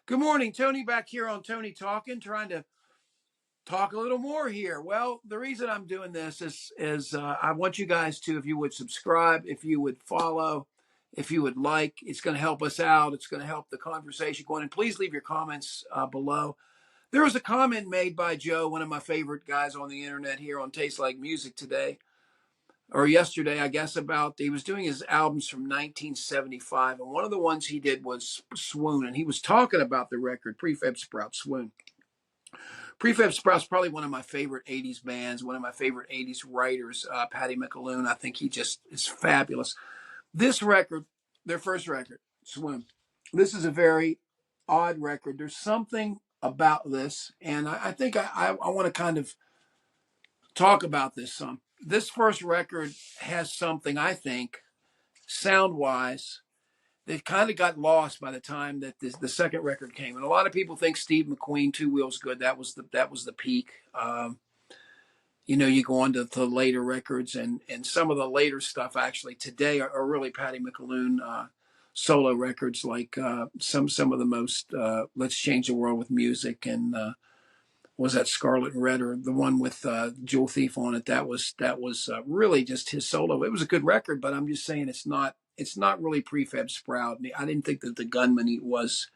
Good morning, Tony. Back here on Tony Talking, trying to talk a little more here. Well, the reason I'm doing this is I want you guys to, if you would subscribe, if you would follow, if you would like, it's going to help us out. It's going to help the conversation going. And please leave your comments below. There was a comment made by Joe, one of my favorite guys on the internet here on Taste Like Music today, or yesterday, I guess, about he was doing his albums from 1975, and one of the ones he did was Swoon, and he was talking about the record Prefab Sprout, Swoon. Prefab Sprout's probably one of my favorite 80s bands, one of my favorite 80s writers, Paddy McAloon. I think he just is fabulous. This record, their first record, Swoon, this is a very odd record. There's something about this, and I think I want to kind of talk about this some. This first record has something, I think, sound-wise, that kind of got lost by the time that the second record came. And a lot of people think Steve McQueen, Two Wheels Good, that was the peak. You go on to the later records, and some of the later stuff actually today are really Paddy McAloon solo records, like some of the most Let's Change the World with Music, and was that Scarlet and Red, or the one with Jewel Thief on it? That was really just his solo. It was a good record, but I'm just saying it's not really Prefab Sprout. I didn't think that the Gunman was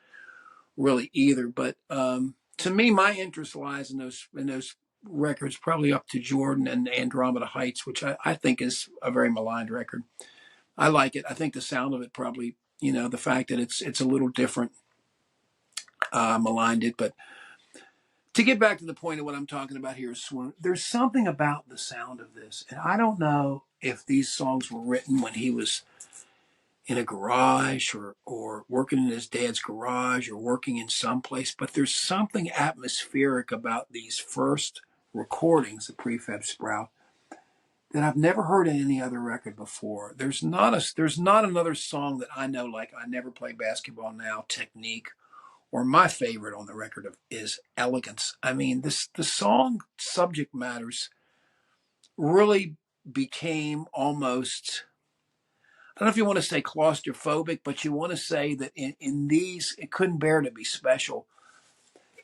really either. But to me, my interest lies in those records, probably up to Jordan and Andromeda Heights, which I think is a very maligned record. I like it. I think the sound of it probably, the fact that it's a little different, maligned it. But to get back to the point of what I'm talking about here is Swoon. There's something about the sound of this, and I don't know if these songs were written when he was in a garage or working in his dad's garage or working in some place, but there's something atmospheric about these first recordings of Prefab Sprout that I've never heard in any other record before. There's not another song that I know, like I Never Play Basketball Now, Technique, or my favorite on the record is Elegance. I mean, the song subject matters really became almost, I don't know if you want to say claustrophobic, but you want to say that in these, it couldn't bear to be special.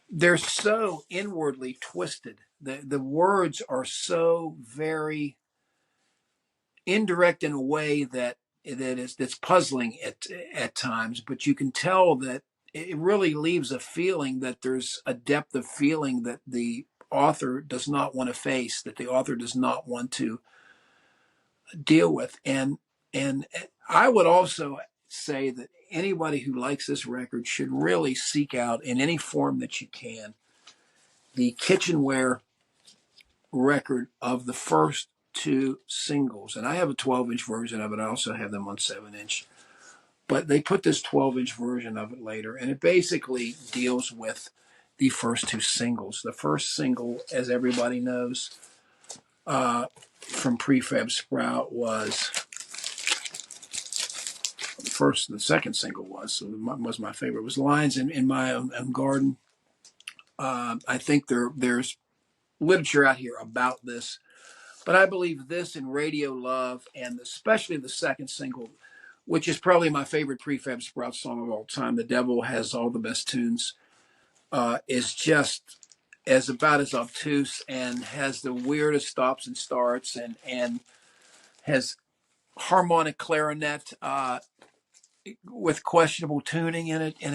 They're so inwardly twisted. The words are so very indirect in a way that's puzzling at times, but you can tell that it really leaves a feeling that there's a depth of feeling that the author does not want to face, that the author does not want to deal with. And I would also say that anybody who likes this record should really seek out, in any form that you can, the kitchenware record of the first two singles. And I have a 12-inch version of it. I also have them on 7-inch. But they put this 12-inch version of it later, and it basically deals with the first two singles. The first single, as everybody knows, from Prefab Sprout was the second single was my favorite. It was Lines in My Own Garden. I think there's literature out here about this, but I believe this and Radio Love, and especially the second single, which is probably my favorite Prefab Sprout song of all time, The Devil Has All the Best Tunes, is just about as obtuse and has the weirdest stops and starts, and has harmonic clarinet with questionable tuning in it, and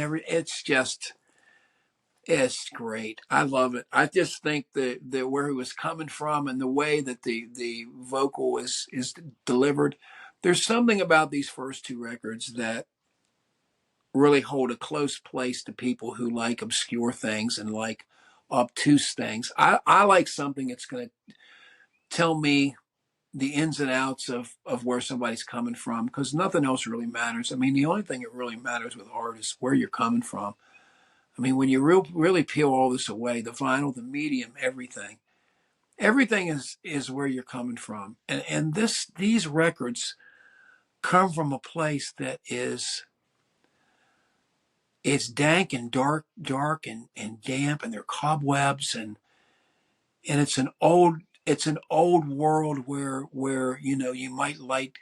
it's great. I love it. I just think that where he was coming from and the way that the vocal is delivered, there's something about these first two records that really hold a close place to people who like obscure things and like obtuse things. I like something that's going to tell me the ins and outs of where somebody's coming from, because nothing else really matters. I mean, the only thing that really matters with art is where you're coming from. I mean, when you really peel all this away, the vinyl, the medium, everything is where you're coming from. And these records come from a place that it's dank and dark and damp, and they're cobwebs, and it's an old world where you might light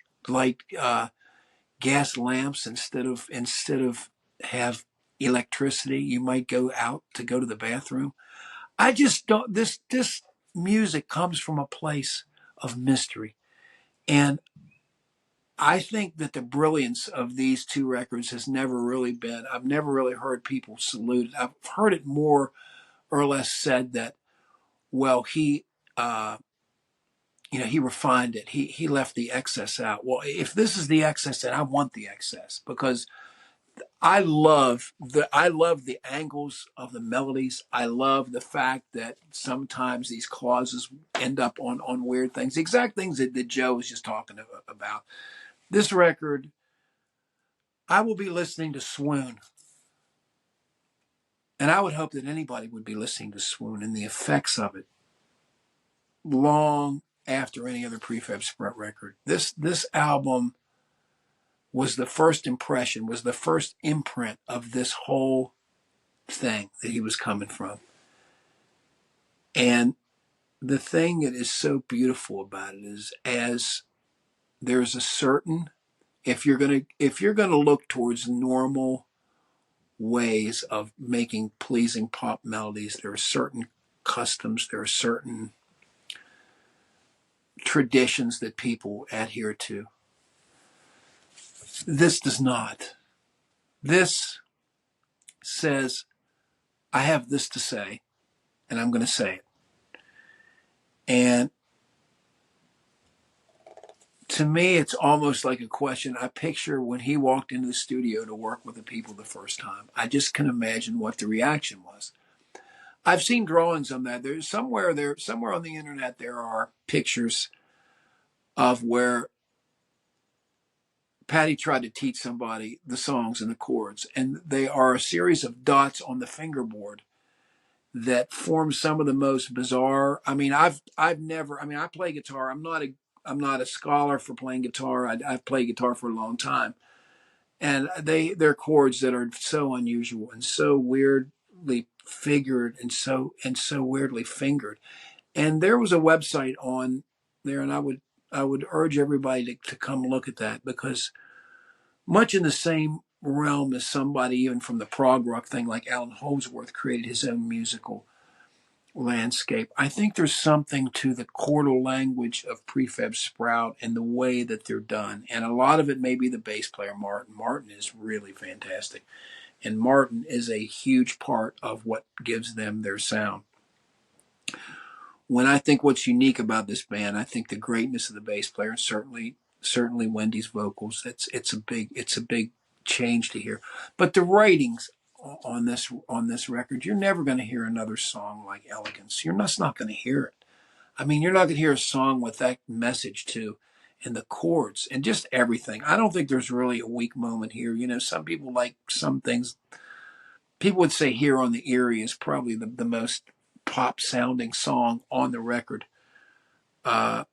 gas lamps instead of have electricity. You might go out to go to the bathroom. I just don't. This music comes from a place of mystery, and I think that the brilliance of these two records has never really been. I've never really heard people salute it. I've heard it more or less said that, well, uh, he refined it. He left the excess out. Well, if this is the excess, then I want the excess because I love the angles of the melodies. I love the fact that sometimes these clauses end up on weird things, the exact things that Joe was just talking about. This record, I will be listening to Swoon, and I would hope that anybody would be listening to Swoon and the effects of it long after any other Prefab Sprout record. This album was the first impression, was the first imprint of this whole thing that he was coming from. And the thing that is so beautiful about it is, as there's a certain, if you're gonna look towards normal ways of making pleasing pop melodies, there are certain customs, there are certain traditions that people adhere to. This does not. This says, I have this to say, and I'm going to say it. And to me, it's almost like a question. I picture when he walked into the studio to work with the people the first time. I just can imagine what the reaction was. I've seen drawings on that. There's somewhere on the internet, there are pictures of where Paddy tried to teach somebody the songs and the chords, and they are a series of dots on the fingerboard that form some of the most bizarre. I mean, I've never. I mean, I play guitar. I'm not a scholar for playing guitar. I've played guitar for a long time, and they're chords that are so unusual and so weirdly figured and so weirdly fingered. And there was a website on there, and I would urge everybody to come look at that, because much in the same realm as somebody even from the prog rock thing like Alan Holdsworth created his own musical landscape. I think there's something to the chordal language of Prefab Sprout and the way that they're done. And a lot of it may be the bass player, Martin. Martin is really fantastic. And Martin is a huge part of what gives them their sound. When I think what's unique about this band, I think the greatness of the bass player, and certainly Wendy's vocals. It's a big change to hear. But the writings on this record, you're never going to hear another song like Elegance. You're just not going to hear it. I mean, you're not going to hear a song with that message too, and the chords and just everything. I don't think there's really a weak moment here. Some people like some things. People would say "Here on the Erie" is probably the most pop sounding song on the record. Uh,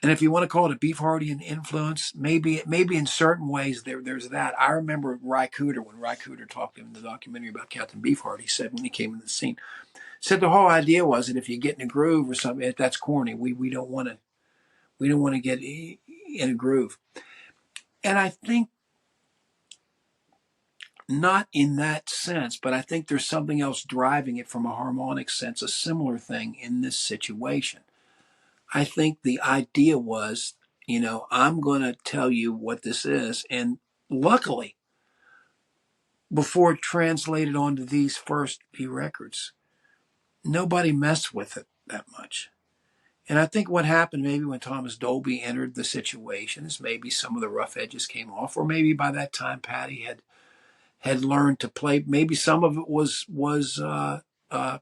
and if you want to call it a Beefheartian influence, maybe in certain ways there's that. I remember Ry Cooder, when Ry Cooder talked in the documentary about Captain Beefheart, he said when he came into the scene, said the whole idea was that if you get in a groove or something, that's corny. We don't want to get in a groove. And I think not in that sense, but I think there's something else driving it from a harmonic sense, a similar thing in this situation. I think the idea was, I'm going to tell you what this is. And luckily, before it translated onto these first few records, nobody messed with it that much. And I think what happened maybe when Thomas Dolby entered the situation is maybe some of the rough edges came off, or maybe by that time Paddy had learned to play. Maybe some of it was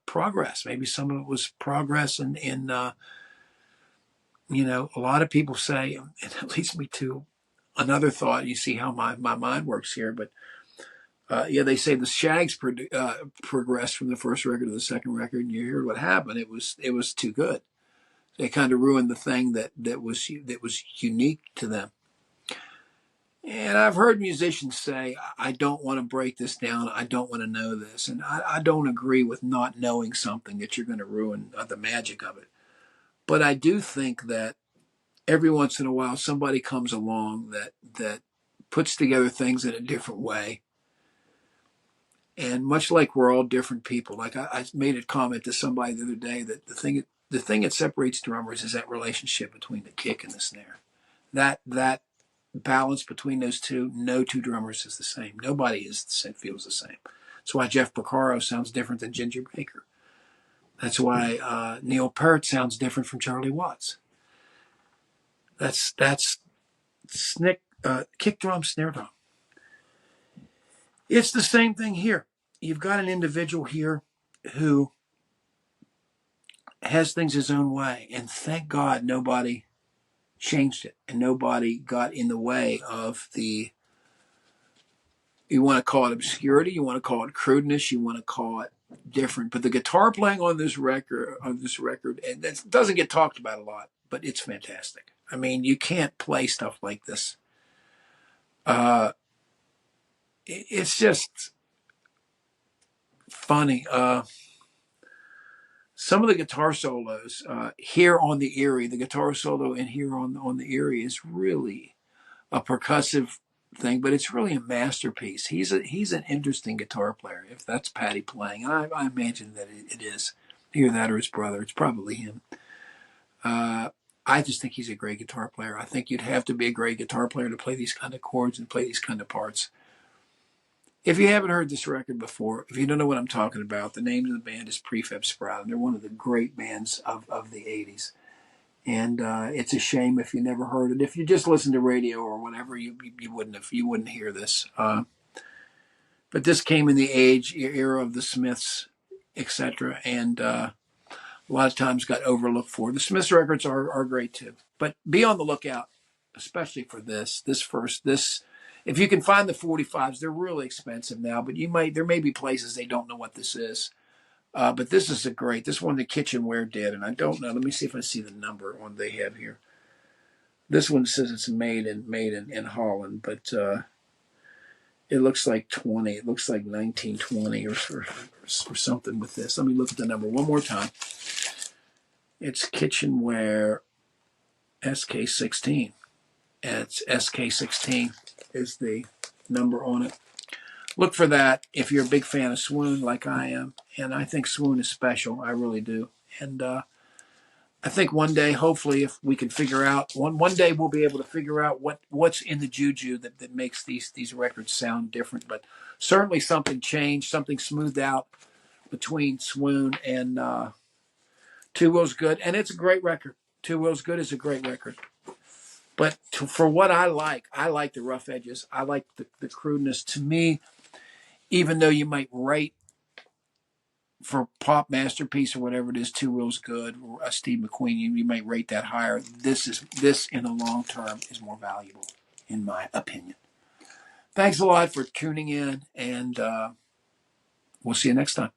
progress. Maybe some of it was progress in a lot of people say, and it leads me to another thought. You see how my mind works here, but they say the Shags progressed from the first record to the second record, and you hear what happened. It was too good. They kind of ruined the thing that was unique to them. And I've heard musicians say, I don't want to break this down. I don't want to know this. And I don't agree with not knowing something that you're going to ruin the magic of it. But I do think that every once in a while somebody comes along that puts together things in a different way And much like we're all different people, like I made a comment to somebody the other day that the thing that separates drummers is that relationship between the kick and the snare. That balance between those two, no two drummers is the same. Nobody feels the same. That's why Jeff Porcaro sounds different than Ginger Baker. That's why Neil Peart sounds different from Charlie Watts. That's kick drum, snare drum. It's the same thing here. You've got an individual here who has things his own way, and thank God nobody changed it, and nobody got in the way of the. You want to call it obscurity, you want to call it crudeness, you want to call it different. But the guitar playing on this record, and that doesn't get talked about a lot, but it's fantastic. I mean, you can't play stuff like this. It's just funny. Some of the guitar solos here on the Erie, the guitar solo in here on the Erie is really a percussive thing, but it's really a masterpiece. He's an interesting guitar player. If that's Paddy playing, and I imagine that it is. Either that or his brother. It's probably him. I just think he's a great guitar player. I think you'd have to be a great guitar player to play these kind of chords and play these kind of parts. If you haven't heard this record before, if you don't know what I'm talking about, the name of the band is Prefab Sprout, and they're one of the great bands of the 80s. And it's a shame if you never heard it. If you just listen to radio or whatever, you wouldn't hear this. But this came in the era of the Smiths, etc., and a lot of times got overlooked for. The Smiths records are great too, but be on the lookout, especially for this. If you can find the 45s, they're really expensive now, but there may be places they don't know what this is. But this is this one the Kitchenware did, and I don't know. Let me see if I see the number on they have here. This one says it's made in Holland, but it looks like 20. It looks like 1920 or something with this. Let me look at the number one more time. It's Kitchenware SK16. It's SK16 is the number on it. Look for that if you're a big fan of Swoon like I am. And I think Swoon is special. I really do. And I think one day, hopefully, if we can figure out, one day we'll be able to figure out what's in the juju that makes these records sound different. But certainly something changed, something smoothed out between Swoon and Two Wheels Good. And it's a great record. Two Wheels Good is a great record. But for what I like the rough edges. I like the crudeness. To me, even though you might rate for pop masterpiece or whatever it is, Two Wheels Good or Steve McQueen, you might rate that higher. This in the long term is more valuable, in my opinion. Thanks a lot for tuning in, and we'll see you next time.